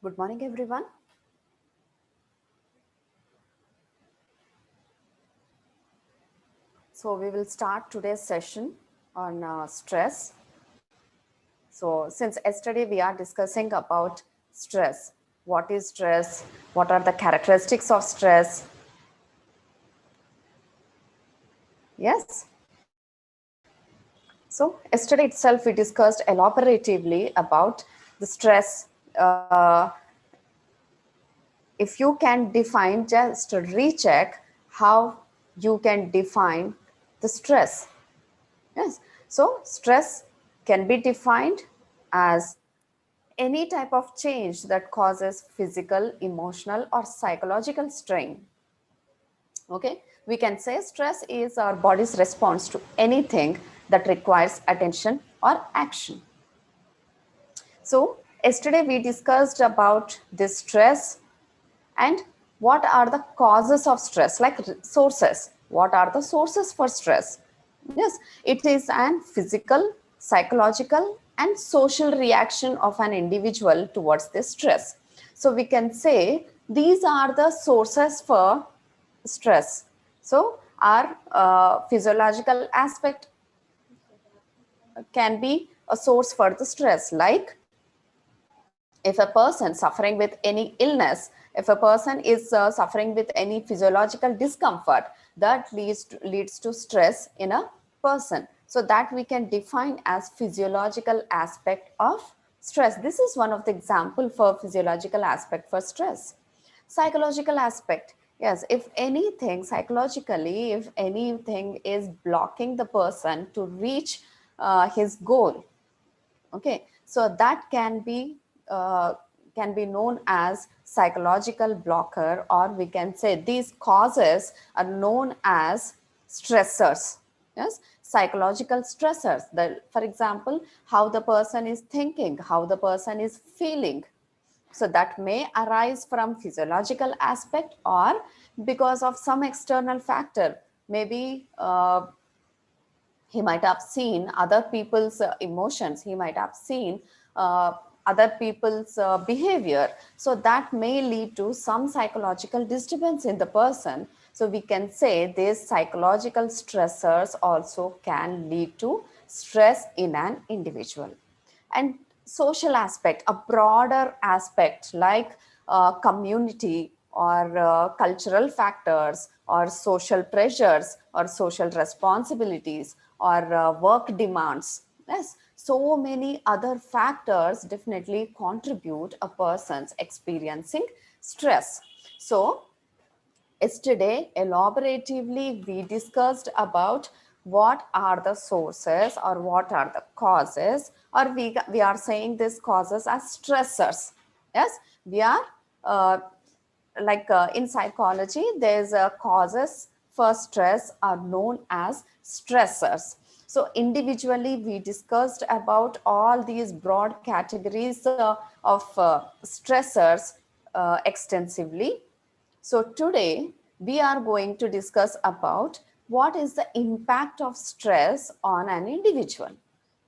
Good morning, everyone. So we will start today's session on stress. So since yesterday we are discussing about stress. What is stress? What are the characteristics of stress? Yes. So yesterday itself we discussed elaboratively about the stress. If you can define, just recheck how you can define the stress. Yes. So stress can be defined as any type of change that causes physical, emotional, or psychological strain. Okay. We can say stress is our body's response to anything that requires attention or action. So yesterday we discussed about this stress and what are the causes of stress, like sources. What are the sources for stress? Yes, it is an physical, psychological, and social reaction of an individual towards this stress. So we can say these are the sources for stress. So our physiological aspect can be a source for the stress, like if a person suffering with any illness, if a person is suffering with any physiological discomfort, that leads to stress in a person. So that we can define as physiological aspect of stress. This is one of the example for physiological aspect for stress. Psychological aspect, yes, if anything psychologically, if anything is blocking the person to reach his goal, okay, so that uh, can be known as psychological blocker, or we can say these causes are known as stressors. Yes, psychological stressors, for example, how the person is thinking, how the person is feeling. So that may arise from physiological aspect or because of some external factor. Maybe he might have seen other people's emotions, he might have seen uh, other people's behavior, so that may lead to some psychological disturbance in the person. So we can say these psychological stressors also can lead to stress in an individual. And social aspect, a broader aspect, like community or cultural factors or social pressures or social responsibilities or work demands. Yes, so many other factors definitely contribute a person's experiencing stress. So yesterday, elaboratively, we discussed about what are the sources or what are the causes, or we are saying these causes as stressors. Yes, we are in psychology, there's a causes for stress are known as stressors. So individually, we discussed about all these broad categories of stressors extensively. So today we are going to discuss about what is the impact of stress on an individual.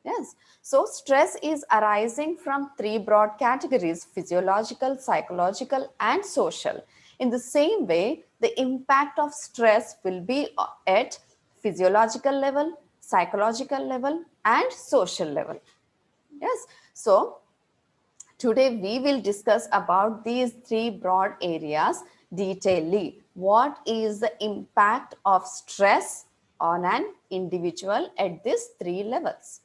Yes. So stress is arising from three broad categories: physiological, psychological, and social. In the same way, the impact of stress will be at physiological level, psychological level, and social level. Yes. So today we will discuss about these three broad areas detailedly. What is the impact of stress on an individual at these three levels?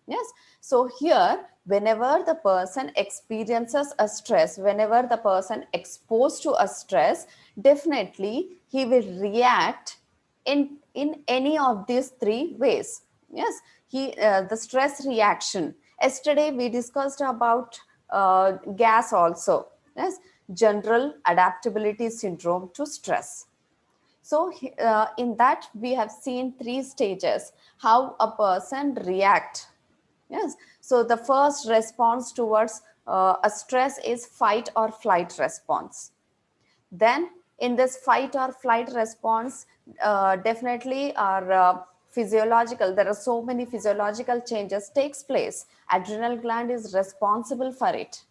Yes. So here, whenever the person experiences a stress, whenever the person exposed to a stress, definitely he will react in any of these three ways. Yes, the stress reaction. Yesterday we discussed about gas also. Yes, general adaptability syndrome to stress. So in that we have seen three stages how a person react. Yes, so the first response towards a stress is fight or flight response. Then in this fight or flight response, definitely our physiological, there are so many physiological changes takes place. Adrenal gland is responsible for it.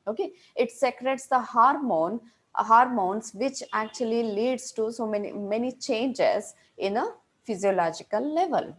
Okay, it secretes the hormones which actually leads to so many changes in a physiological level.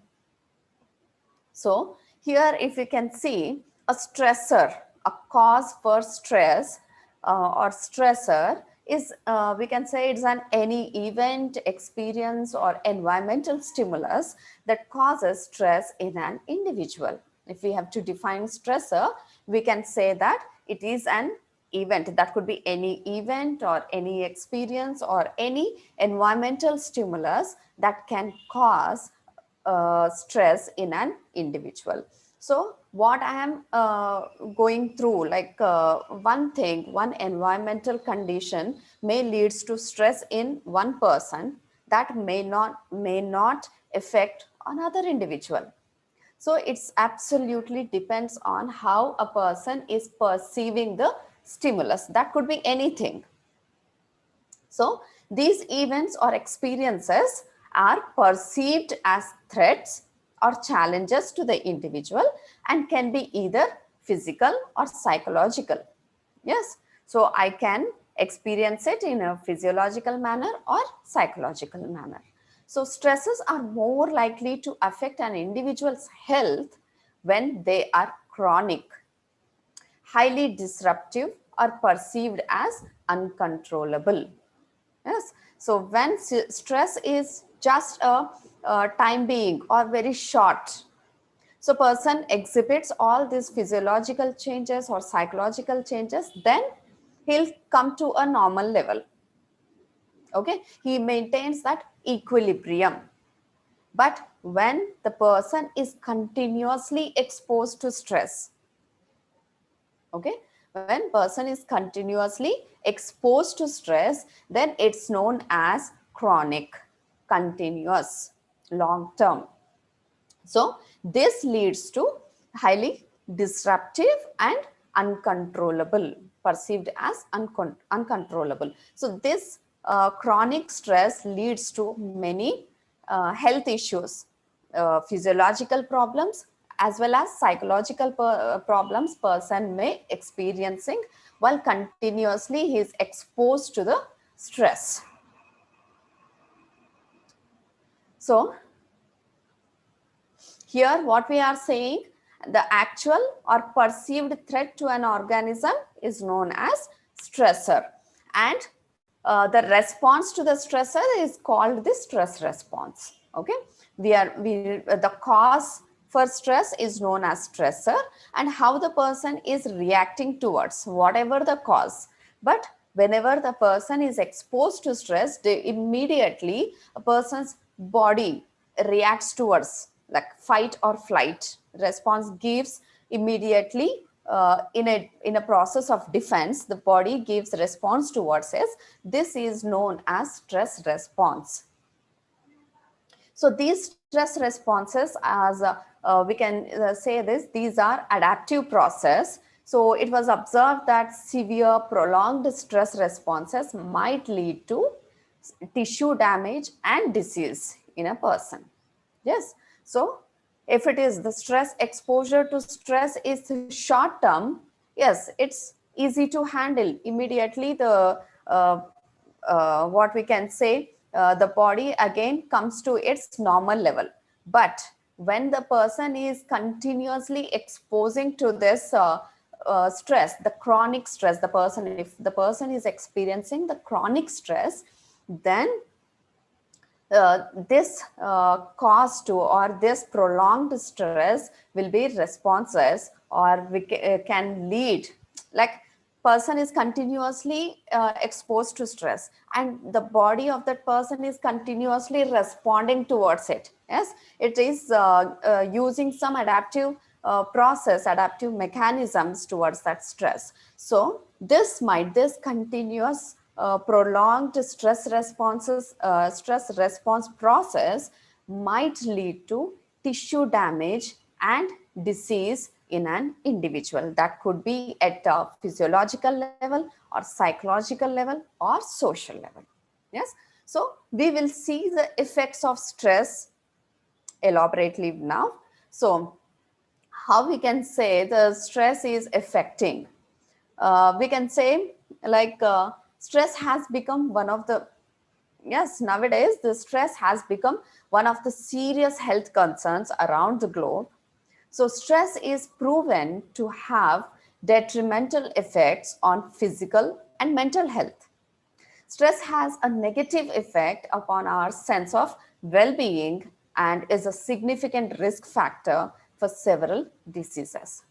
So here, if you can see, a stressor, a cause for stress or stressor is, we can say it's an any event, experience or environmental stimulus that causes stress in an individual. If we have to define stressor, we can say that it is an event. That could be any event or any experience or any environmental stimulus that can cause stress in an individual. So what I am going through, like one environmental condition may leads to stress in one person that may not affect another individual. So it's absolutely depends on how a person is perceiving the stimulus. That could be anything. So these events or experiences are perceived as threats or challenges to the individual and can be either physical or psychological. Yes, so I can experience it in a physiological manner or psychological manner. So stresses are more likely to affect an individual's health when they are chronic, highly disruptive, or perceived as uncontrollable. Yes, so when stress is just a time being or very short, so person exhibits all these physiological changes or psychological changes, then he'll come to a normal level. Okay, he maintains that equilibrium. But when the person is continuously exposed to stress, okay, when person is continuously exposed to stress, then it's known as chronic, continuous, long term. So this leads to highly disruptive and uncontrollable, perceived as uncontrollable. So this chronic stress leads to many health issues, physiological problems as well as psychological problems person may experiencing while continuously he is exposed to the stress. So here what we are saying, the actual or perceived threat to an organism is known as stressor, and the response to the stressor is called the stress response. Okay, the cause for stress is known as stressor, and how the person is reacting towards whatever the cause. But whenever the person is exposed to stress, they immediately a person's body reacts towards like fight or flight response, gives immediately in a process of defense, the body gives response towards us. This is known as stress response. So these stress responses, as we can say this, these are adaptive process. So it was observed that severe prolonged stress responses might lead to tissue damage and disease in a person. Yes. So if it is the stress exposure to stress is short term, yes, it's easy to handle immediately. The what we can say, the body again comes to its normal level. But when the person is continuously exposing to this stress, the chronic stress, if the person is experiencing the chronic stress, then this cause to or this prolonged stress will be responses, or we can lead, like person is continuously exposed to stress and the body of that person is continuously responding towards it. Yes, it is using some adaptive adaptive mechanisms towards that stress. So this continuous prolonged stress response process might lead to tissue damage and disease in an individual. That could be at a physiological level or psychological level or social level. Yes, so we will see the effects of stress elaborately now. So how we can say the stress is affecting We can say like stress has become one of the, yes, nowadays the stress has become one of the serious health concerns around the globe. So stress is proven to have detrimental effects on physical and mental health. Stress has a negative effect upon our sense of well-being and is a significant risk factor for several diseases.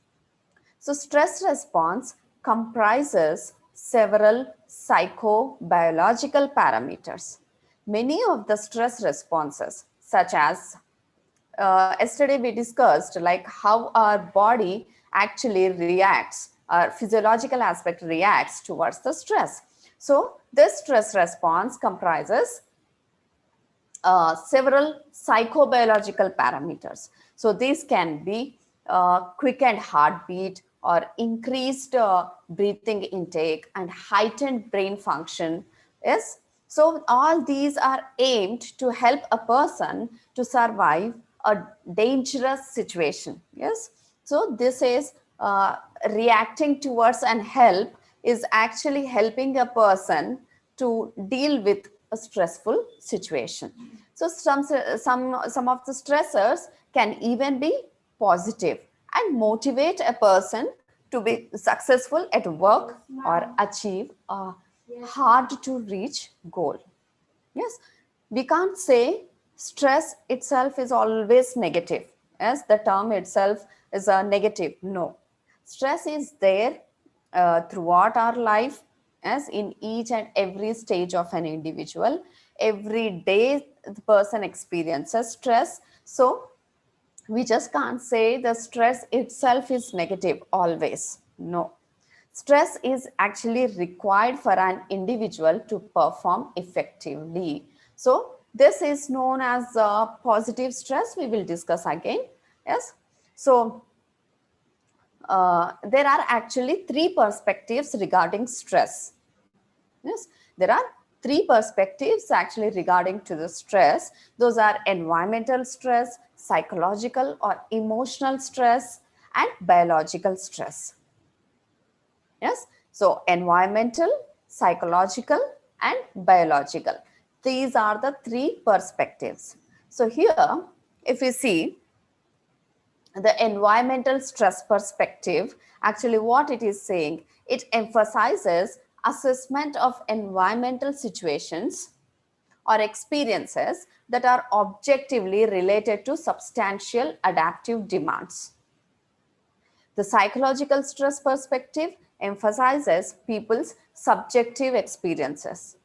So stress response comprises several psychobiological parameters. Many of the stress responses, such as yesterday we discussed like how our body actually reacts, our physiological aspect reacts towards the stress. So this stress response comprises several psychobiological parameters. So these can be quickened heartbeat or increased breathing intake and heightened brain function. Yes. So all these are aimed to help a person to survive a dangerous situation. Yes. So this is reacting towards and help is actually helping a person to deal with a stressful situation. So some of the stressors can even be positive and motivate a person to be successful at work or achieve a hard to reach goal. Yes, we can't say stress itself is always negative. Yes, the term itself is a negative. No, stress is there throughout our life, as in each and every stage of an individual. Every day, the person experiences stress. So we just can't say the stress itself is negative always. No. Stress is actually required for an individual to perform effectively. So this is known as positive stress. We will discuss again. Yes. So there are actually three perspectives regarding stress. Yes, there are three perspectives actually regarding to the stress. Those are environmental stress, psychological or emotional stress, and biological stress. Yes, so environmental, psychological, and biological. These are the three perspectives. So here, if you see the environmental stress perspective, actually what it is saying, it emphasizes assessment of environmental situations or experiences that are objectively related to substantial adaptive demands. The psychological stress perspective emphasizes people's subjective experiences.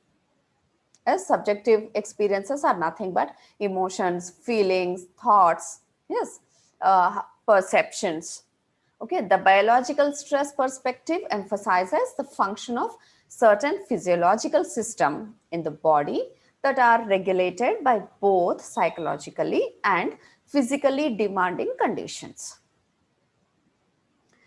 As subjective experiences are nothing but emotions, feelings, thoughts, yes, perceptions. Okay, the biological stress perspective emphasizes the function of certain physiological system in the body that are regulated by both psychologically and physically demanding conditions.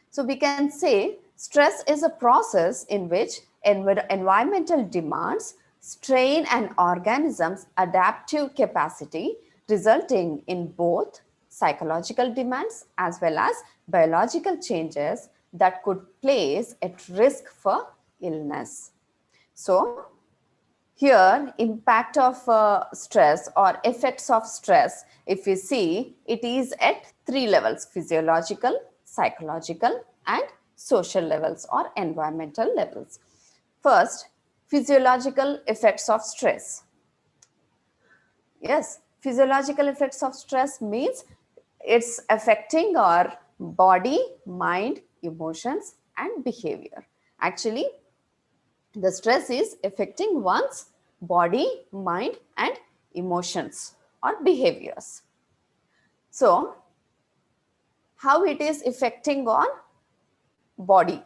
So we can say stress is a process in which environmental demands strain an organism's adaptive capacity, resulting in both psychological demands as well as biological changes that could place at risk for illness. So here, impact of stress or effects of stress, if we see, it is at three levels: physiological, psychological, and social levels or environmental levels. First, physiological effects of stress. Yes, physiological effects of stress means it's affecting our body, mind, emotions, and behavior. Actually, the stress is affecting one's body, mind, and emotions or behaviors. So, how it is affecting on body?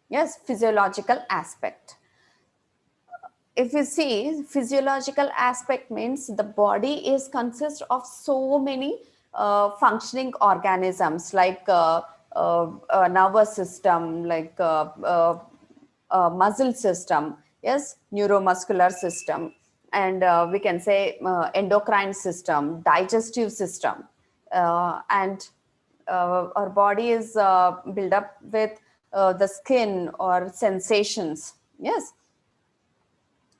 Yes, physiological aspect. If you see, physiological aspect means the body is consist of so many functioning organisms like nervous system, like muscle system, yes, neuromuscular system, and we can say endocrine system, digestive system, and our body is built up with the skin or sensations. Yes.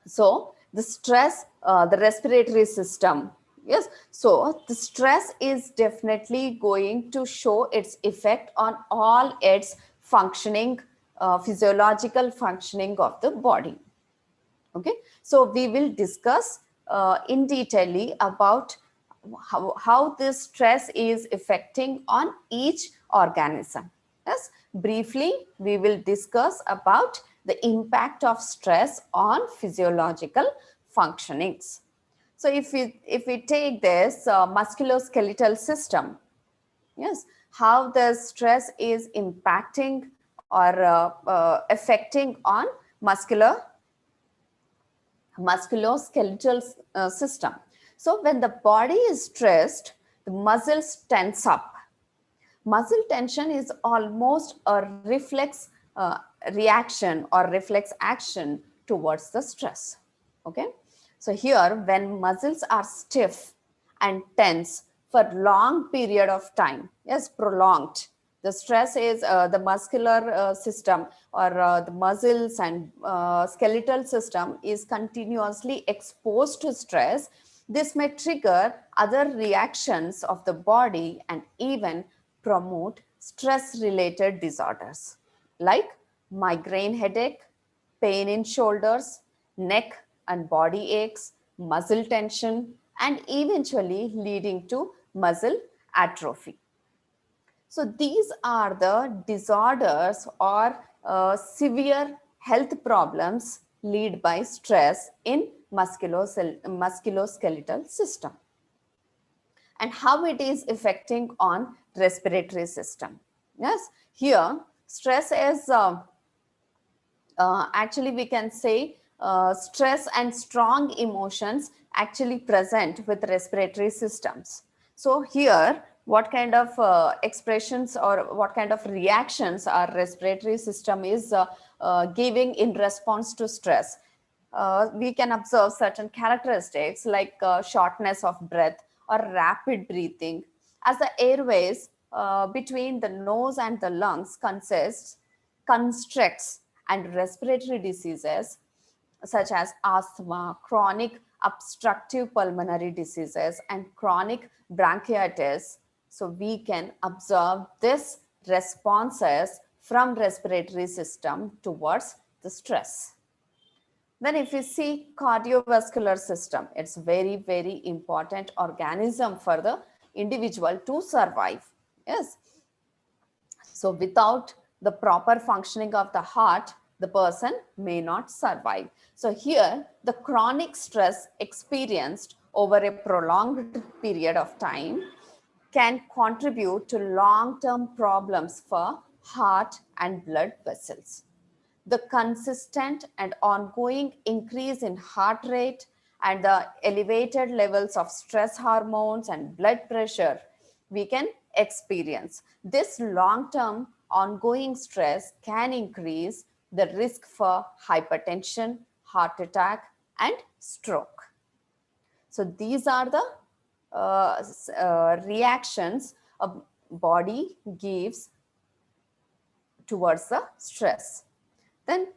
So the stress, the respiratory system. Yes. So the stress is definitely going to show its effect on all its functioning, physiological functioning of the body. Okay. So we will discuss in detail about how this stress is affecting on each organism. Yes, briefly we will discuss about the impact of stress on physiological functionings. So if we take this musculoskeletal system, yes, how the stress is impacting or affecting on musculoskeletal system. So when the body is stressed, the muscles tense up. Muscle tension is almost a reflex reaction or reflex action towards the stress. Okay. So here, when muscles are stiff and tense for long period of time, yes, prolonged, the stress is the muscular system or the muscles and skeletal system is continuously exposed to stress. This may trigger other reactions of the body and even promote stress related disorders like migraine headache, pain in shoulders, neck and body aches, muscle tension, and eventually leading to muscle atrophy. So these are the disorders or severe health problems led by stress in musculoskeletal system, and how it is affecting on respiratory system. Yes, here stress is actually we can say stress and strong emotions actually present with respiratory systems. So here what kind of expressions or what kind of reactions our respiratory system is giving in response to stress. We can observe certain characteristics like shortness of breath or rapid breathing, as the airways between the nose and the lungs constricts, and respiratory diseases such as asthma, chronic obstructive pulmonary diseases, and chronic bronchitis. So we can observe this responses from respiratory system towards the stress. Then if we see cardiovascular system, it's very, very important organism for the individual to survive. Yes. So without the proper functioning of the heart, the person may not survive. So here, the chronic stress experienced over a prolonged period of time can contribute to long-term problems for heart and blood vessels. The consistent and ongoing increase in heart rate and the elevated levels of stress hormones and blood pressure we can experience. This long-term ongoing stress can increase the risk for hypertension, heart attack, and stroke. So these are the reactions a body gives towards the stress. Then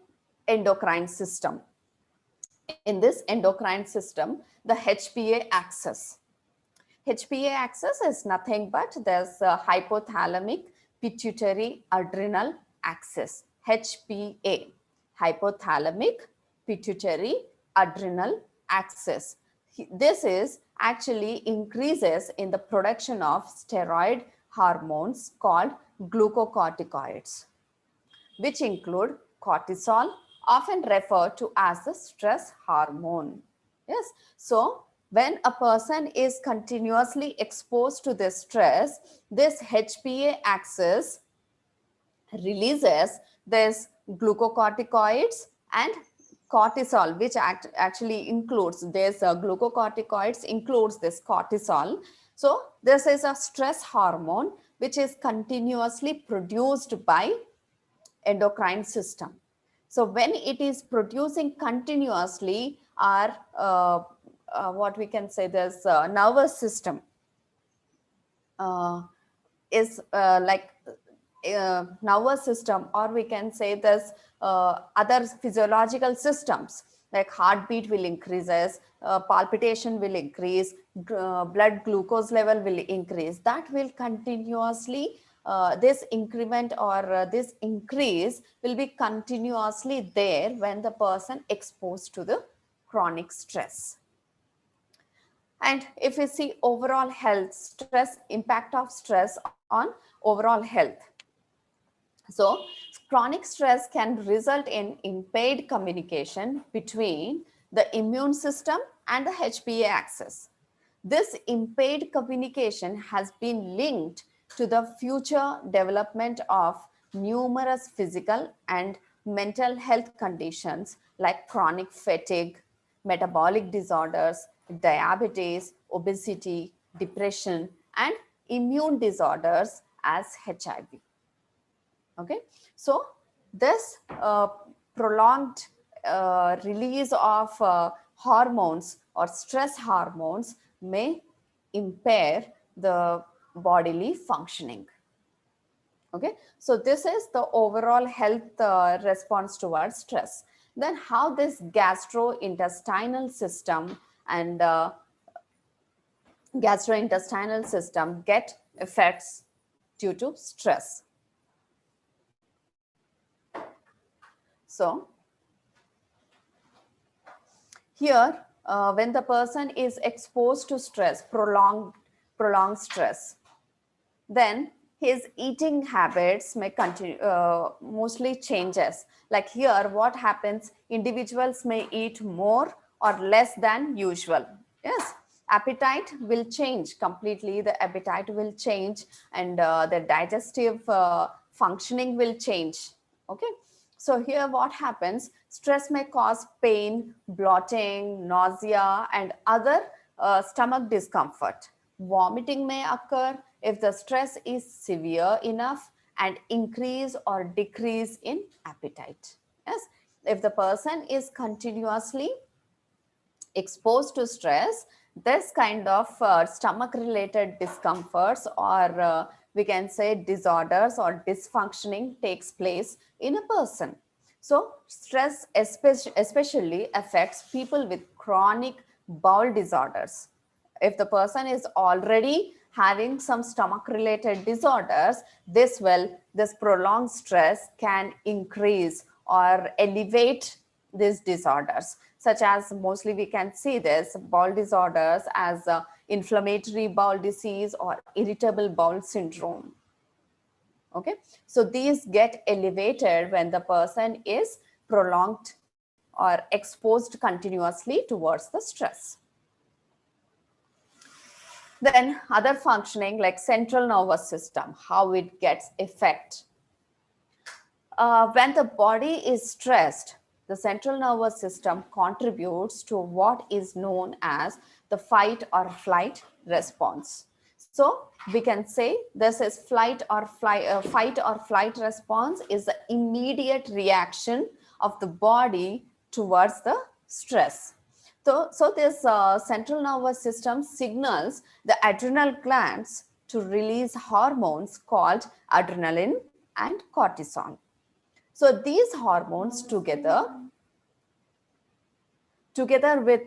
endocrine system. In this endocrine system, the HPA axis. HPA axis is nothing but there's a hypothalamic pituitary adrenal axis, HPA, hypothalamic pituitary adrenal axis. This is actually increases in the production of steroid hormones called glucocorticoids, which include cortisol, often referred to as the stress hormone. Yes, so when a person is continuously exposed to this stress, this HPA axis releases this glucocorticoids and cortisol, which actually includes this glucocorticoids includes this cortisol. So this is a stress hormone which is continuously produced by endocrine system. So when it is producing continuously, our what we can say, there's nervous system is like nervous system, or we can say this other physiological systems, like heartbeat will increases, palpitation will increase, blood glucose level will increase. That will continuously, this increment or this increase will be continuously there when the person exposed to the chronic stress. And if we see overall health, stress, impact of stress on overall health. So chronic stress can result in impaired communication between the immune system and the HPA axis. This impaired communication has been linked to the future development of numerous physical and mental health conditions like chronic fatigue, metabolic disorders, diabetes, obesity, depression, and immune disorders as HIV. Okay, so this prolonged release of hormones or stress hormones may impair the bodily functioning. Okay, so this is the overall health response towards stress. Then how this gastrointestinal system and gastrointestinal system get effects due to stress. So here, when the person is exposed to stress, prolonged stress, then his eating habits may continue, mostly changes. Like here, what happens, individuals may eat more or less than usual. Yes, appetite will change completely. The appetite will change, and the digestive functioning will change. Okay. So here what happens, stress may cause pain, bloating, nausea, and other stomach discomfort. Vomiting may occur if the stress is severe enough, and increase or decrease in appetite. Yes, if the person is continuously exposed to stress, this kind of stomach related discomforts or we can say disorders or dysfunctioning takes place in a person. So stress especially affects people with chronic bowel disorders. If the person is already having some stomach related disorders, this prolonged stress can increase or elevate these disorders, such as mostly we can see this bowel disorders as inflammatory bowel disease or irritable bowel syndrome. Okay, so these get elevated when the person is prolonged or exposed continuously towards the stress. Then other functioning like central nervous system, how it gets effect. When the body is stressed, the central nervous system contributes to what is known as the fight or flight response. So we can say this is fight or flight response is the immediate reaction of the body towards the stress. So this central nervous system signals the adrenal glands to release hormones called adrenaline and cortisol. So these hormones together with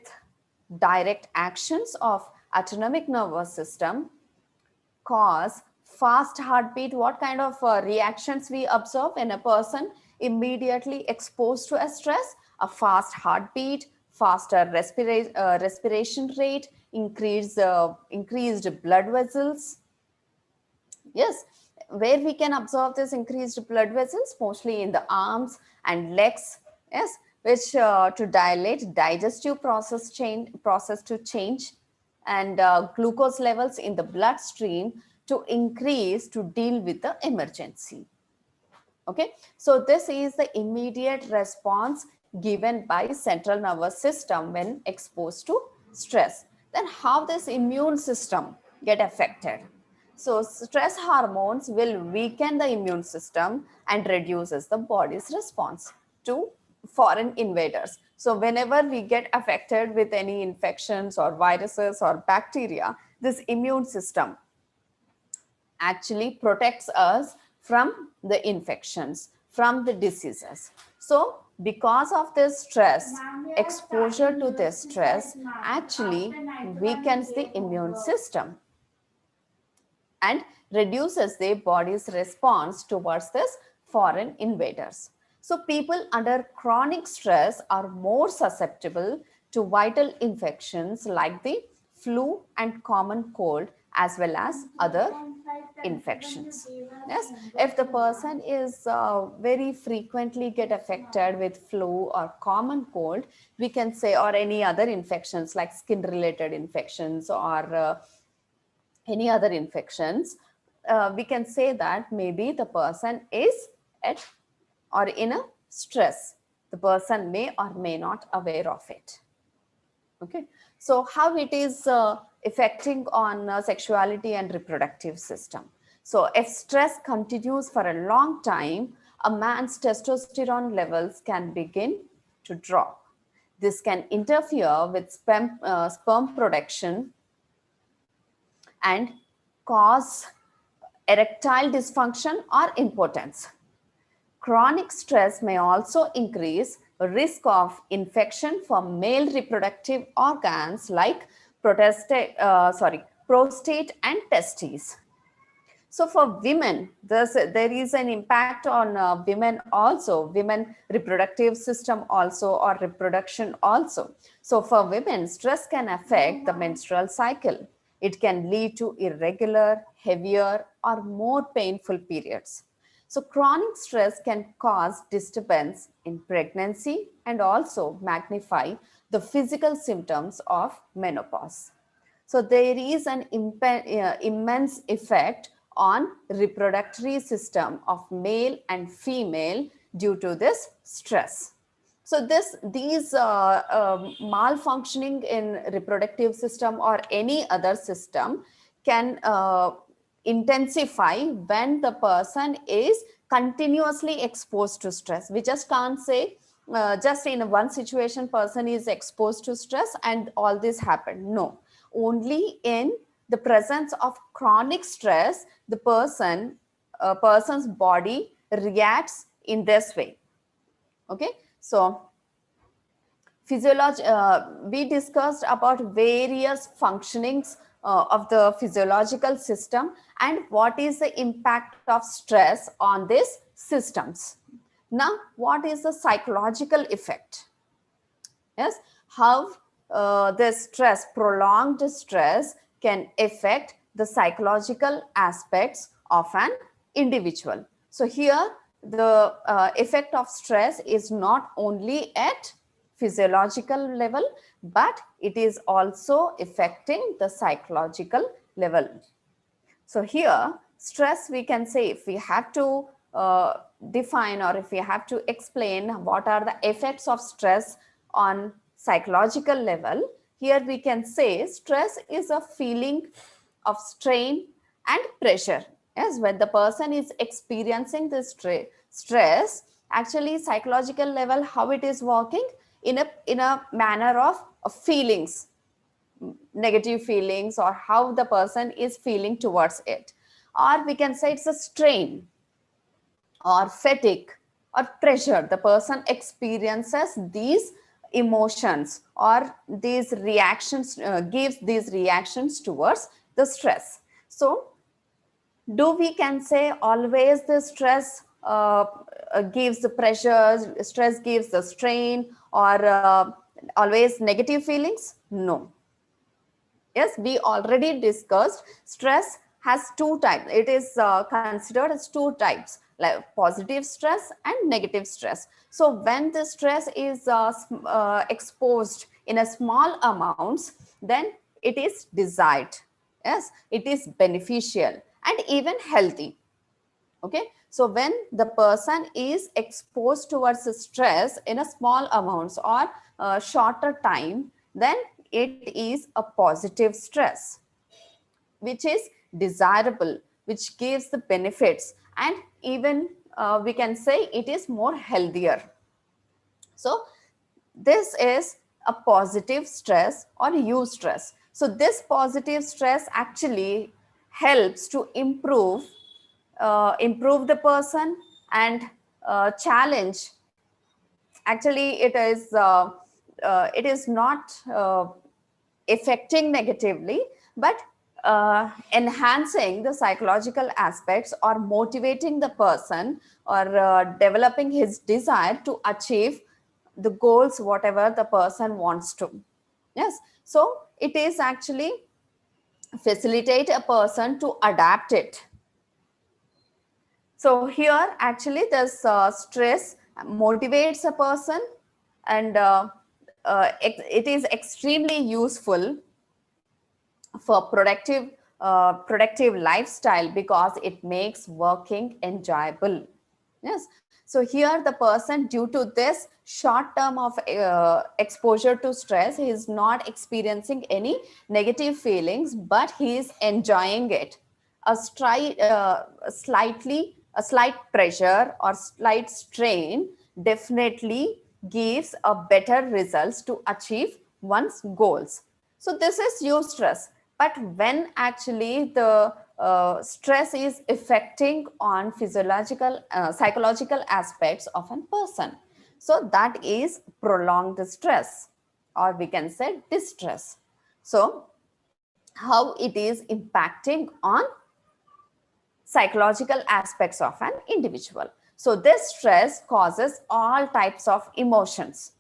direct actions of autonomic nervous system cause fast heartbeat. What kind of reactions we observe in a person immediately exposed to a stress? A fast heartbeat, faster respiration rate, increased blood vessels. Yes, where we can observe this increased blood vessels, mostly in the arms and legs. Yes, which to dilate digestive process to change, and glucose levels in the bloodstream to increase to deal with the emergency. Okay, so this is the immediate response given by central nervous system when exposed to stress. Then how this immune system get affected? So stress hormones will weaken the immune system and reduces the body's response to foreign invaders. So whenever we get affected with any infections or viruses or bacteria, this immune system actually protects us from the infections, from the diseases. So because of this stress, exposure to this stress actually weakens the immune system and reduces the body's response towards this foreign invaders. So people under chronic stress are more susceptible to vital infections like the flu and common cold, as well as other infections. Yes, if the person is very frequently get affected with flu or common cold, we can say, or any other infections like skin related infections or any other infections, we can say that maybe the person is at or in a stress. The person may or may not aware of it. Okay, so how it is affecting on sexuality and reproductive system. So if stress continues for a long time, a man's testosterone levels can begin to drop. This can interfere with sperm production and cause erectile dysfunction or impotence. Chronic stress may also increase risk of infection for male reproductive organs like prostate and testes. So for women, there is an impact on women also, women reproductive system also, or reproduction also. So for women, stress can affect the menstrual cycle. It can lead to irregular, heavier, or more painful periods. So chronic stress can cause disturbance in pregnancy and also magnify the physical symptoms of menopause. So there is an immense effect on reproductive system of male and female due to this stress. So these malfunctioning in reproductive system or any other system can intensify when the person is continuously exposed to stress. We just can't say just in one situation person is exposed to stress and all this happened. No, only in the presence of chronic stress the person's body reacts in this way. Okay, so we discussed about various functionings of the physiological system and what is the impact of stress on these systems. Now, what is the psychological effect? Yes, how the stress, prolonged stress, can affect the psychological aspects of an individual. So here, the effect of stress is not only at physiological level, but it is also affecting the psychological level. So here, stress, we can say, if we have to define or if we have to explain what are the effects of stress on psychological level, here we can say stress is a feeling of strain and pressure. Yes, when the person is experiencing this stress, actually psychological level, how it is working in a manner of feelings, negative feelings, or how the person is feeling towards it. Or we can say it's a strain or fatigue or pressure. The person experiences these emotions or these reactions, gives these reactions towards the stress. So do we can say always the stress gives the pressure, stress gives the strain, or always negative feelings? No. Yes, we already discussed stress has two types. It is considered as two types, like positive stress and negative stress. So when the stress is exposed in a small amounts, then it is desired. Yes, it is beneficial and even healthy. Okay, so when the person is exposed towards stress in a small amounts or shorter time, then it is a positive stress, which is desirable, which gives the benefits, and even we can say it is more healthier. So this is a positive stress or eustress. So this positive stress actually helps to improve improve the person and challenge. Actually, it is not affecting negatively, but enhancing the psychological aspects or motivating the person or developing his desire to achieve the goals whatever the person wants to. Yes, so it is actually facilitate a person to adapt it. So here actually this stress motivates a person, and it is extremely useful for productive lifestyle because it makes working enjoyable. Yes, so here the person, due to this short term of exposure to stress, he is not experiencing any negative feelings, but he is enjoying it. A slight pressure or slight strain definitely gives a better results to achieve one's goals. So this is eustress. But when actually the stress is affecting on physiological, psychological aspects of a person, so that is prolonged stress, or we can say distress. So how it is impacting on psychological aspects of an individual. So this stress causes all types of emotions,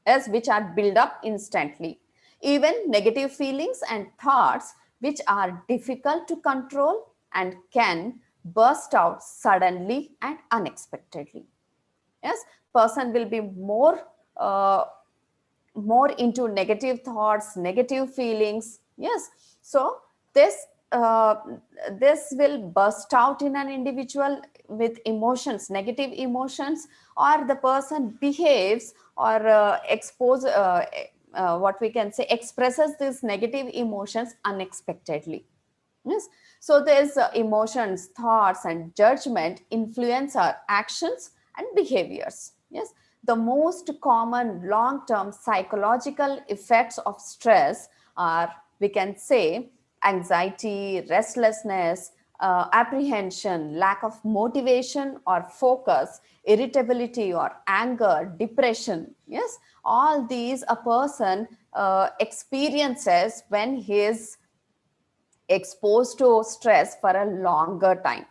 as which are built up instantly. Even negative feelings and thoughts which are difficult to control and can burst out suddenly and unexpectedly. Yes, person will be uh, more into negative thoughts, negative feelings. Yes, so this uh, this will burst out in an individual with emotions, negative emotions, or the person behaves or what we can say, expresses these negative emotions unexpectedly. Yes, so there's emotions, thoughts, and judgment influence our actions and behaviors. Yes, the most common long-term psychological effects of stress are, we can say, anxiety, restlessness, apprehension, lack of motivation or focus, irritability or anger, depression. Yes, all these a person experiences when he is exposed to stress for a longer time.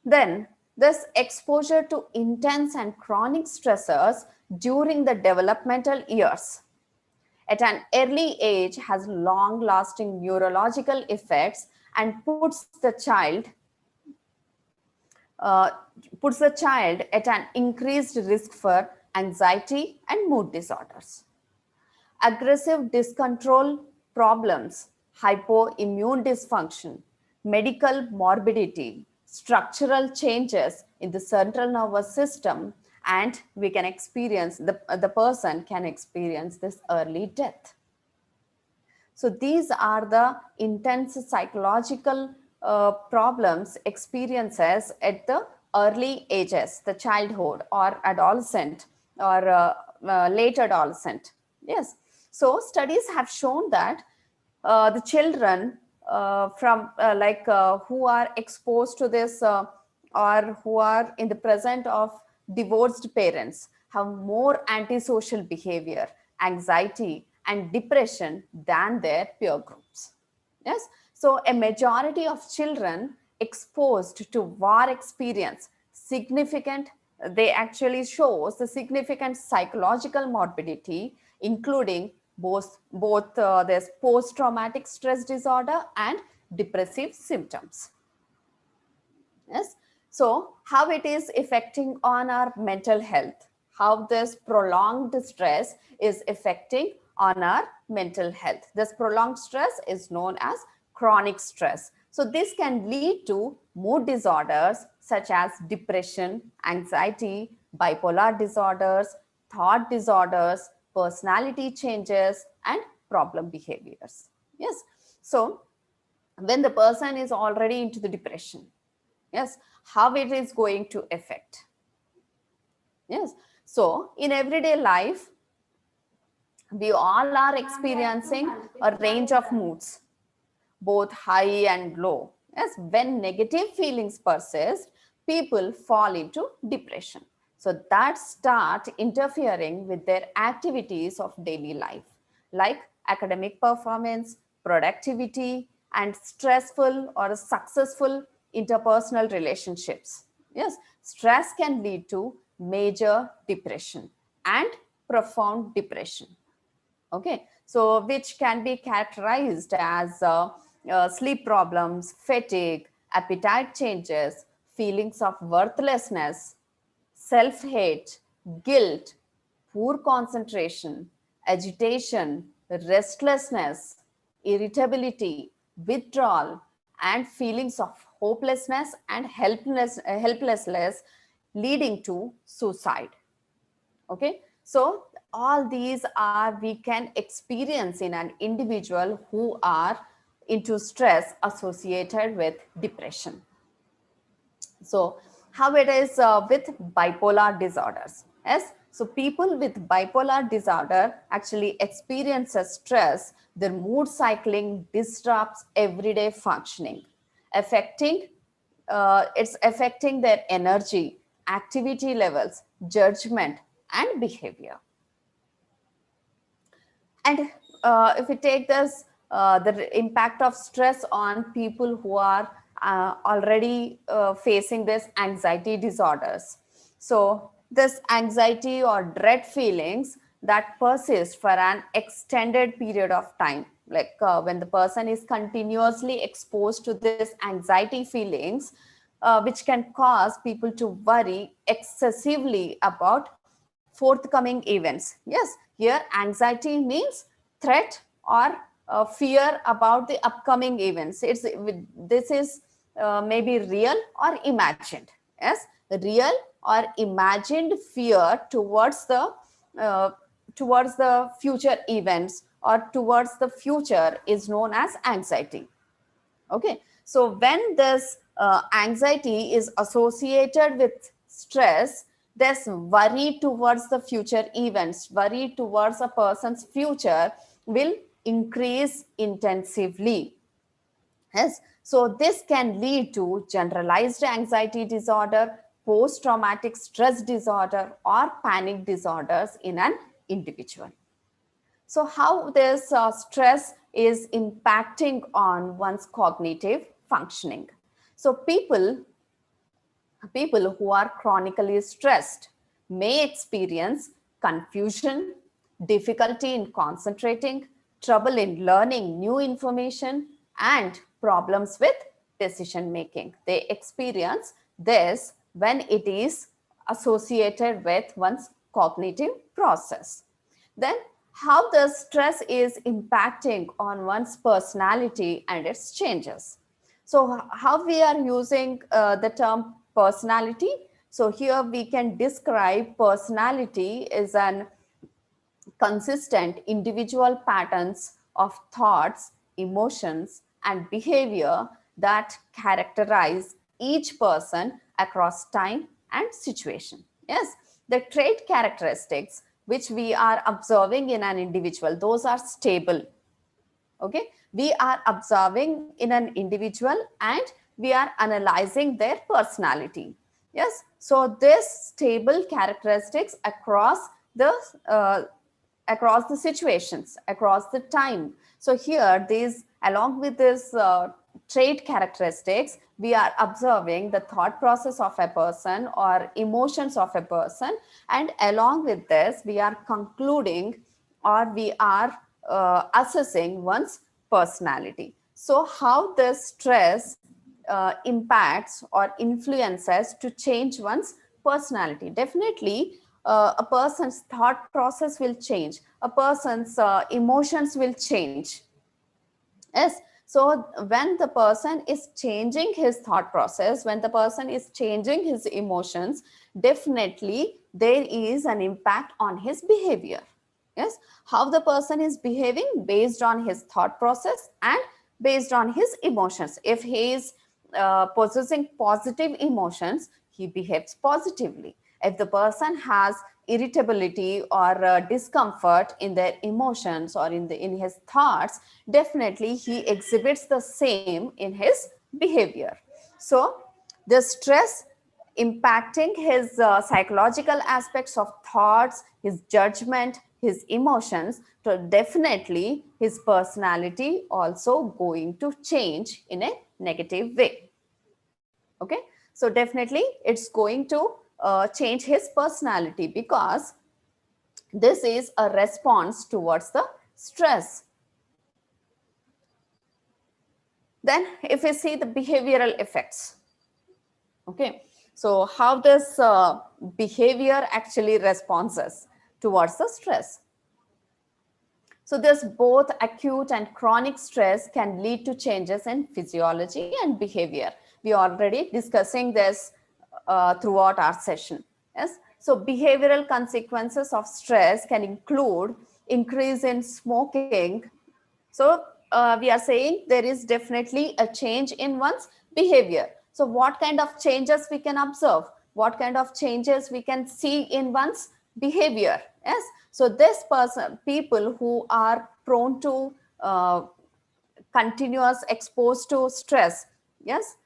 Then, this exposure to intense and chronic stressors during the developmental years at an early age has long lasting neurological effects and uh, puts the child at an increased risk for anxiety and mood disorders. Aggressive discontrol problems, hypoimmune dysfunction, medical morbidity, structural changes in the central nervous system, and we can experience, the person can experience this early death. So these are the intense psychological problems, experiences at the early ages, the childhood or adolescent or late adolescent. Yes. So studies have shown that the children who are exposed to this or who are in the present of divorced parents have more antisocial behavior, anxiety, and depression than their peer groups. Yes, so a majority of children exposed to war experience significant, they actually shows the significant psychological morbidity, including both this post-traumatic stress disorder and depressive symptoms. Yes, so how it is affecting on our mental health, how this prolonged stress is affecting on our mental health. This prolonged stress is known as chronic stress. So this can lead to mood disorders such as depression, anxiety, bipolar disorders, thought disorders, personality changes, and problem behaviors. Yes, so when the person is already into the depression, yes, how it is going to affect. Yes, so in everyday life we all are experiencing a range of moods, both high and low. Yes, when negative feelings persist, people fall into depression. So that start interfering with their activities of daily life, like academic performance, productivity, and stressful or successful interpersonal relationships. Yes, stress can lead to major depression and profound depression. Okay, so which can be characterized as sleep problems, fatigue, appetite changes, feelings of worthlessness, self-hate, guilt, poor concentration, agitation, restlessness, irritability, withdrawal, and feelings of hopelessness and helplessness, leading to suicide. Okay, so all these are we can experience in an individual who are into stress associated with depression. So how it is with bipolar disorders? Yes, so people with bipolar disorder actually experience a stress. Their mood cycling disrupts everyday functioning, affecting it's affecting their energy, activity levels, judgment, and behavior. And if we take this, the impact of stress on people who are already facing this anxiety disorders. So this anxiety or dread feelings that persist for an extended period of time, like when the person is continuously exposed to this anxiety feelings, which can cause people to worry excessively about forthcoming events. Yes, here anxiety means threat or fear about the upcoming events. This is maybe real or imagined. Yes, real or imagined fear uh, towards the future events or towards the future is known as anxiety. Okay, so when this anxiety is associated with stress, there's worry towards the future events, worry towards a person's future will increase intensively. Yes, so this can lead to generalized anxiety disorder, post traumatic stress disorder, or panic disorders in an individual. So how this stress is impacting on one's cognitive functioning. So people who are chronically stressed may experience confusion, difficulty in concentrating, trouble in learning new information, and problems with decision making. They experience this when it is associated with one's cognitive process. Then how the stress is impacting on one's personality and its changes. So how we are using the term personality? So here we can describe personality as an consistent individual patterns of thoughts, emotions, and behavior that characterize each person across time and situation. Yes, the trait characteristics which we are observing in an individual, those are stable. Okay, we are observing in an individual and we are analyzing their personality. Yes, so this stable characteristics the uh, across the situations, across the time. So here these along with this trait characteristics, we are observing the thought process of a person or emotions of a person, and along with this we are concluding or we are assessing one's personality. So how this stress impacts or influences to change one's personality? Definitely a person's thought process will change, a person's emotions will change. Yes, so when the person is changing his thought process, when the person is changing his emotions, definitely there is an impact on his behavior. Yes, how the person is behaving based on his thought process and based on his emotions. If he is possessing positive emotions, he behaves positively. If the person has irritability or discomfort in their emotions or in his thoughts, definitely he exhibits the same in his behavior. So the stress impacting his psychological aspects of thoughts, his judgment, his emotions, so definitely his personality also going to change in a negative way. Okay, so definitely it's going to change his personality, because this is a response towards the stress. Then if we see the behavioral effects, okay, so how this behavior actually responds towards the stress. So this both acute and chronic stress can lead to changes in physiology and behavior. We are already discussing this throughout our session. Yes. So behavioral consequences of stress can include increase in smoking. So we are saying there is definitely a change in one's behavior. So what kind of changes we can observe? What kind of changes we can see in one's behavior? Yes. So this person, people who are prone to continuous exposed to stress, yes,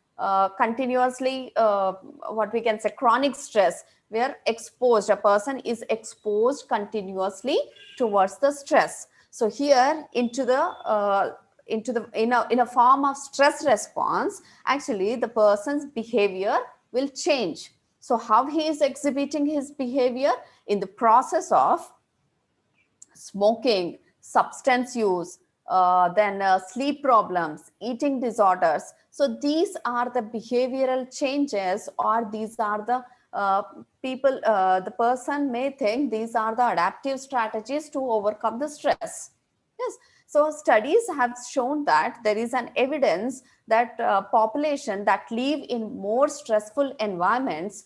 continuously, what we can say, chronic stress, where exposed, a person is exposed continuously towards the stress. So here into the in a form of stress response, actually the person's behavior will change. So how he is exhibiting his behavior in the process of smoking, substance use, then sleep problems, eating disorders. So these are the behavioral changes, or these are the the person may think these are the adaptive strategies to overcome the stress. Yes. So studies have shown that there is an evidence that population that live in more stressful environments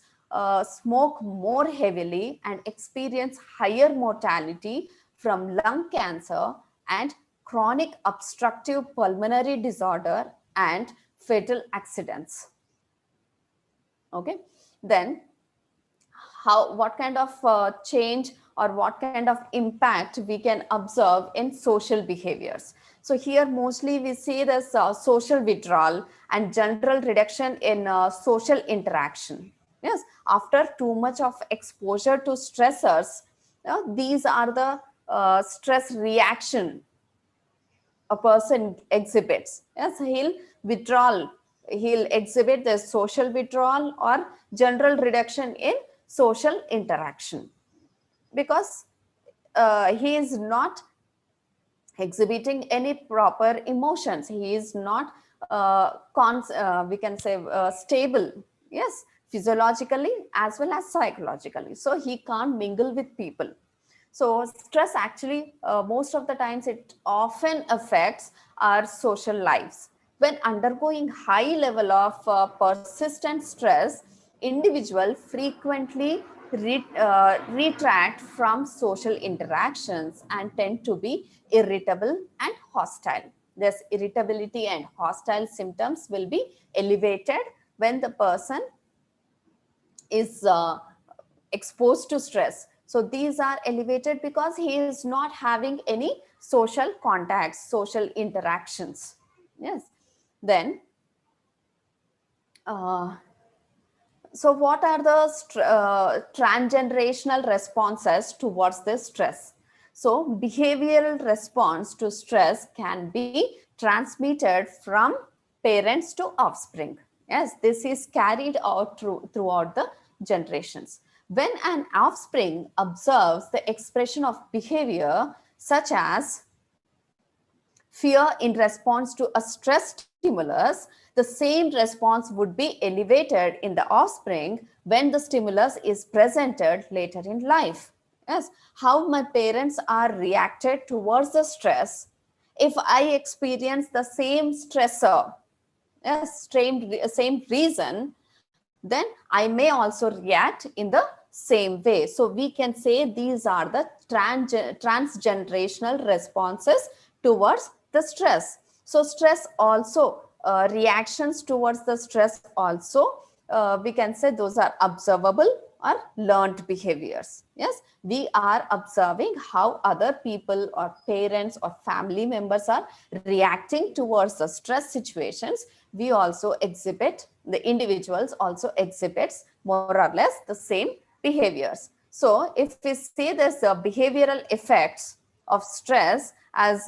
smoke more heavily and experience higher mortality from lung cancer and chronic obstructive pulmonary disorder and fatal accidents. Okay, then what kind of change or what kind of impact we can observe in social behaviors? So here mostly we see this social withdrawal and general reduction in social interaction. Yes, after too much of exposure to stressors, these are the stress reaction a person exhibits. Yes, he'll exhibit the social withdrawal or general reduction in social interaction, because he is not exhibiting any proper emotions. He is not we can say stable, yes, physiologically as well as psychologically. So he can't mingle with people. So stress actually, most of the times it often affects our social lives. When undergoing high level of persistent stress, individual frequently retract from social interactions and tend to be irritable and hostile. This irritability and hostile symptoms will be elevated when the person is exposed to stress. So these are elevated because he is not having any social contacts, social interactions. Yes. Then, so what are the transgenerational responses towards this stress? So behavioral response to stress can be transmitted from parents to offspring. Yes, this is carried out throughout the generations. When an offspring observes the expression of behavior such as fear in response to a stress stimulus, the same response would be elevated in the offspring when the stimulus is presented later in life. Yes, how my parents are reacted towards the stress. If I experience the same stressor, yes, same reason, then I may also react in the same way. So we can say these are the transgenerational responses towards the stress. So stress also, reactions towards the stress also, we can say those are observable or learned behaviors. Yes, we are observing how other people or parents or family members are reacting towards the stress situations. we also exhibit, the individuals also exhibits more or less the same behaviors. So if we see this behavioral effects of stress as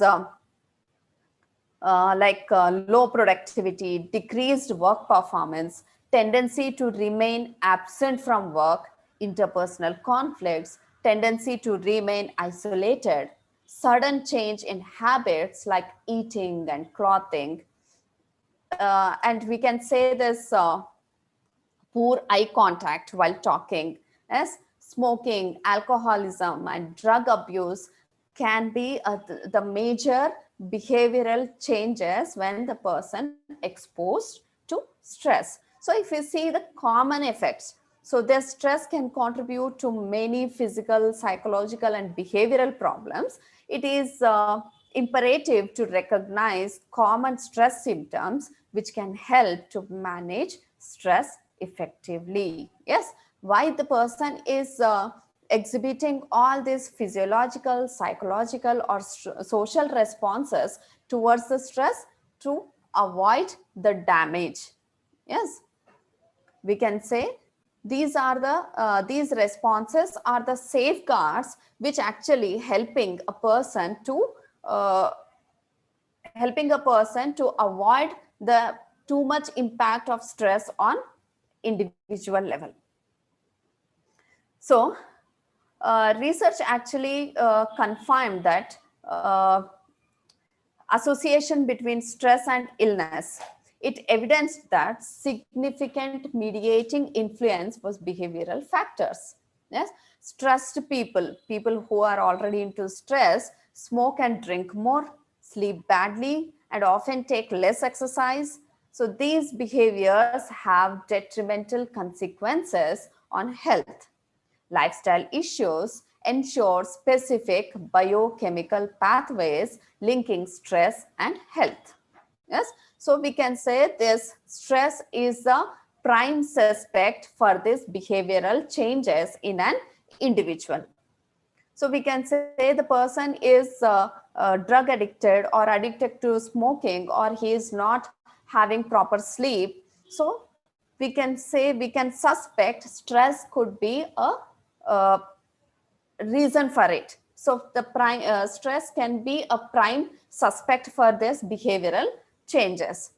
low productivity, decreased work performance, tendency to remain absent from work, interpersonal conflicts, tendency to remain isolated, sudden change in habits like eating and clothing, and we can say this poor eye contact while talking, as smoking, alcoholism, and drug abuse can be the major behavioral changes when the person exposed to stress. So if we see the common effects, so their stress can contribute to many physical, psychological, and behavioral problems. It is imperative to recognize common stress symptoms which can help to manage stress effectively. Yes, why the person is exhibiting all these physiological, psychological, or social responses towards the stress to avoid the damage. Yes, we can say these responses are the safeguards which actually uh, helping a person to avoid the too much impact of stress on individual level. So research actually confirmed that association between stress and illness. It evidenced that significant mediating influence was behavioral factors. Yes, stressed people who are already into stress, smoke and drink more, sleep badly, and often take less exercise. So these behaviors have detrimental consequences on health. Lifestyle issues ensure specific biochemical pathways linking stress and health. Yes, so we can say this stress is the prime suspect for these behavioral changes in an individual. So we can say the person is drug addicted or addicted to smoking, or he is not having proper sleep. So we can suspect stress could be a reason for it. So the prime stress can be a prime suspect for this behavioral changes.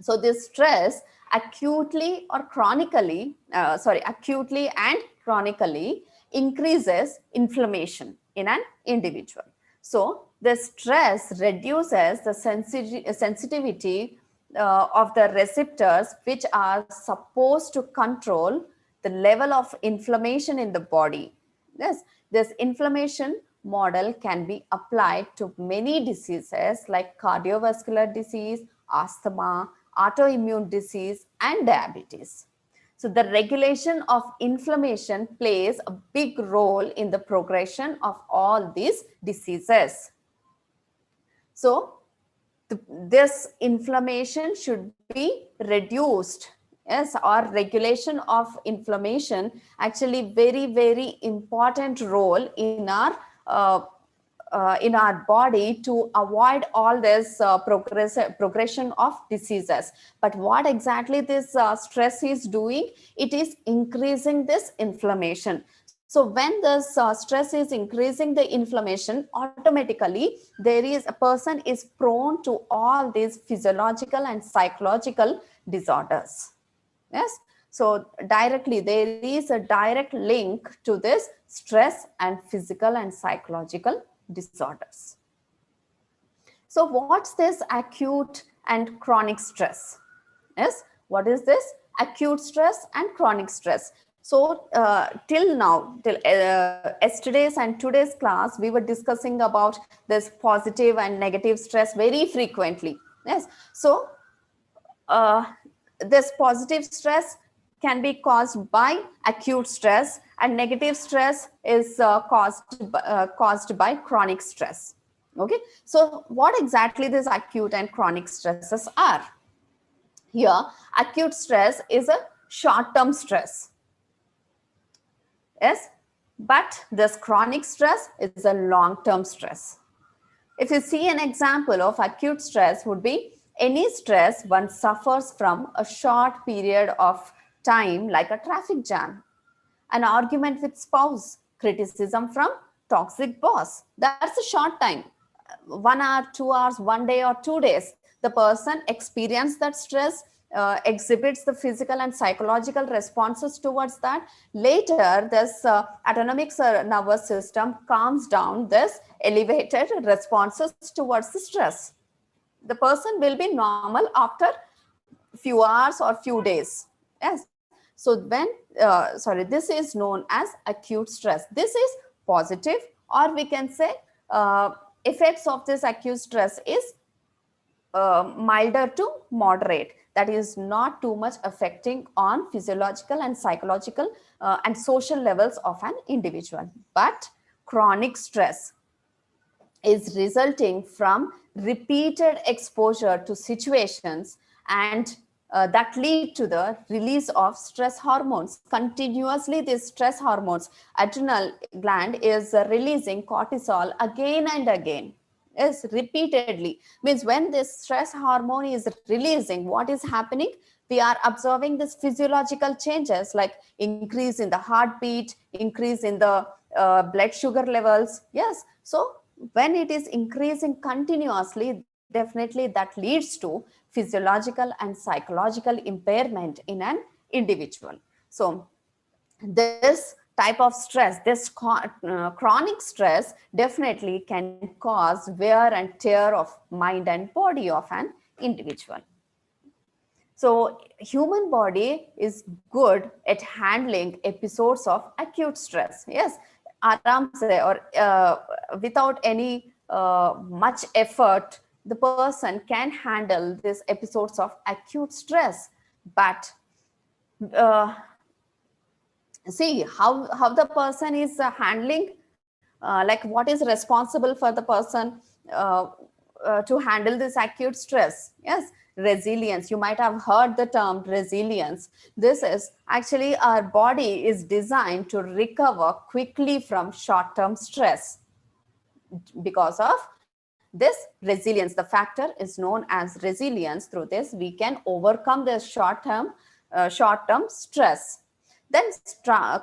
So this stress acutely and chronically increases inflammation in an individual. So the stress reduces the sensitivity of the receptors which are supposed to control the level of inflammation in the body. Yes, this inflammation model can be applied to many diseases like cardiovascular disease, asthma, autoimmune disease, and diabetes. So the regulation of inflammation plays a big role in the progression of all these diseases. So this inflammation should be reduced. Yes, or regulation of inflammation actually very important role in our body to avoid all this progression of diseases. But what exactly this stress is doing? It is increasing this inflammation. So when this stress is increasing the inflammation, automatically a person is prone to all these physiological and psychological disorders. Yes, so directly there is a direct link to this stress and physical and psychological disorders. So what's this acute and chronic stress? Yes, what is this acute stress and chronic stress? So till now, till yesterday's and today's class, we were discussing about this positive and negative stress very frequently. Yes, so this positive stress can be caused by acute stress, and negative stress is caused by chronic stress. Okay, so what exactly these acute and chronic stresses are? Here, acute stress is a short-term stress. Yes, but this chronic stress is a long-term stress. If you see an example of acute stress would be Any stress one suffers from a short period of time, like a traffic jam, an argument with spouse, criticism from toxic boss. That's a short time. 1 hour, 2 hours, 1 day or 2 days. The person experiences that stress, exhibits the physical and psychological responses towards that. Later, this autonomic nervous system calms down this elevated responses towards the stress. The person will be normal after few hours or few days. Yes. So this is known as acute stress. This is positive, or we can say effects of this acute stress is milder to moderate. That is not too much affecting on physiological and psychological and social levels of an individual. But chronic stress is resulting from repeated exposure to situations, and that lead to the release of stress hormones. Continuously, these stress hormones, adrenal gland is releasing cortisol again and again. Yes, repeatedly. Means when this stress hormone is releasing, what is happening? We are observing this physiological changes, like increase in the heartbeat, increase in the blood sugar levels. Yes. So when it is increasing continuously, definitely that leads to physiological and psychological impairment in an individual. So this type of stress, this chronic stress definitely can cause wear and tear of mind and body of an individual. So human body is good at handling episodes of acute stress. Yes, aram se, or without any much effort, the person can handle these episodes of acute stress. But uh, see how the person is handling, like what is responsible for the person uh, to handle this acute stress. Yes, resilience. You might have heard the term resilience. This is actually our body is designed to recover quickly from short-term stress. Because of this resilience, the factor is known as resilience. Through this we can overcome the short-term stress. Then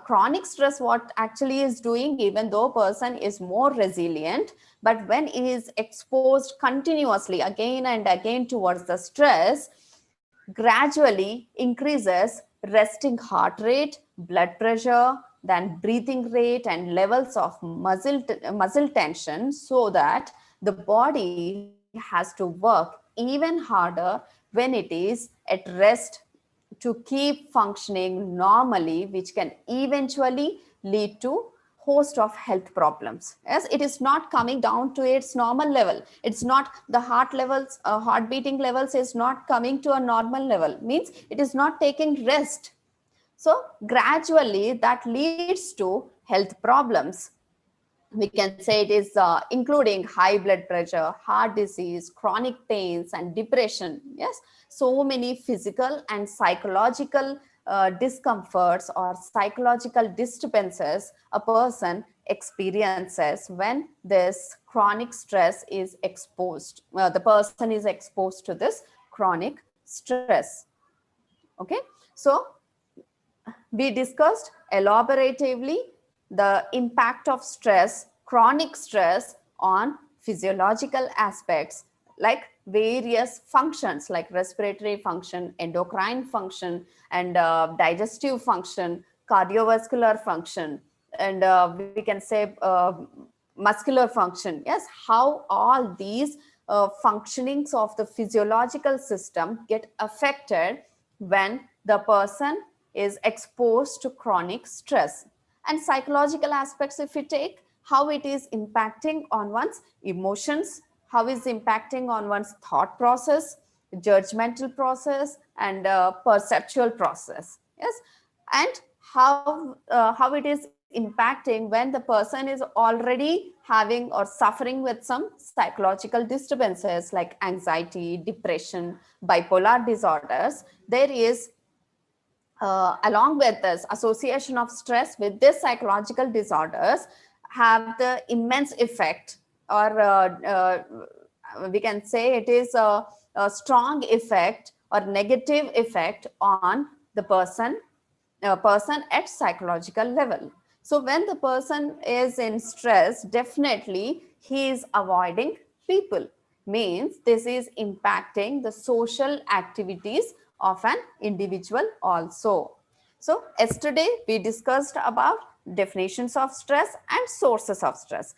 chronic stress, what actually is doing, even though person is more resilient, but when he is exposed continuously again and again towards the stress, gradually increases resting heart rate, blood pressure, then breathing rate and levels of muscle tension, so that the body has to work even harder when it is at rest to keep functioning normally, which can eventually lead to host of health problems. Yes, it is not coming down to its normal level. It's not the heart levels, heart beating levels is not coming to a normal level, means it is not taking rest. So gradually that leads to health problems. We can say it is including high blood pressure, heart disease, chronic pains, and depression. Yes, so many physical and psychological discomforts or psychological disturbances a person experiences when this chronic stress is exposed. The person is exposed to this chronic stress. Okay, so we discussed elaboratively the impact of stress, chronic stress, on physiological aspects like various functions like respiratory function, endocrine function, and digestive function, cardiovascular function, and we can say muscular function. Yes, how all these functionings of the physiological system get affected when the person is exposed to chronic stress. And psychological aspects, if we take, how it is impacting on one's emotions, how is impacting on one's thought process, judgmental process, and perceptual process. Yes, and how it is impacting when the person is already having or suffering with some psychological disturbances like anxiety, depression, bipolar disorders. There is along with this association of stress with this psychological disorders have the immense effect, or we can say it is a strong effect or negative effect on the person at psychological level. So when the person is in stress, definitely he is avoiding people, means this is impacting the social activities of an individual also. So yesterday we discussed about definitions of stress and sources of stress,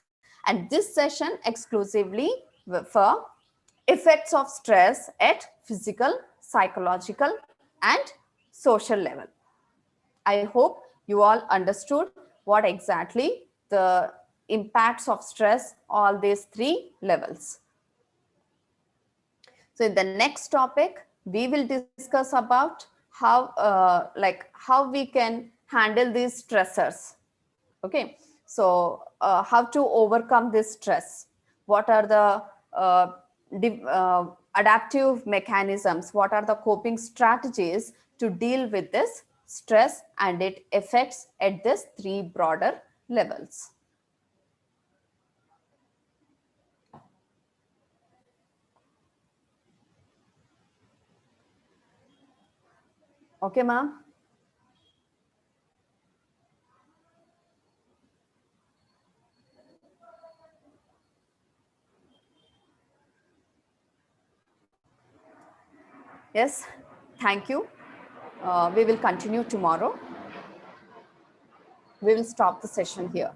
and this session exclusively for effects of stress at physical, psychological and social level. I hope you all understood what exactly the impacts of stress, all these three levels. So in the next topic, we will discuss about how we can handle these stressors. Okay, so how to overcome this stress? What are the adaptive mechanisms? What are the coping strategies to deal with this stress and its effects at this three broader levels? Okay, ma'am. Yes, thank you. We will continue tomorrow. We will stop the session here.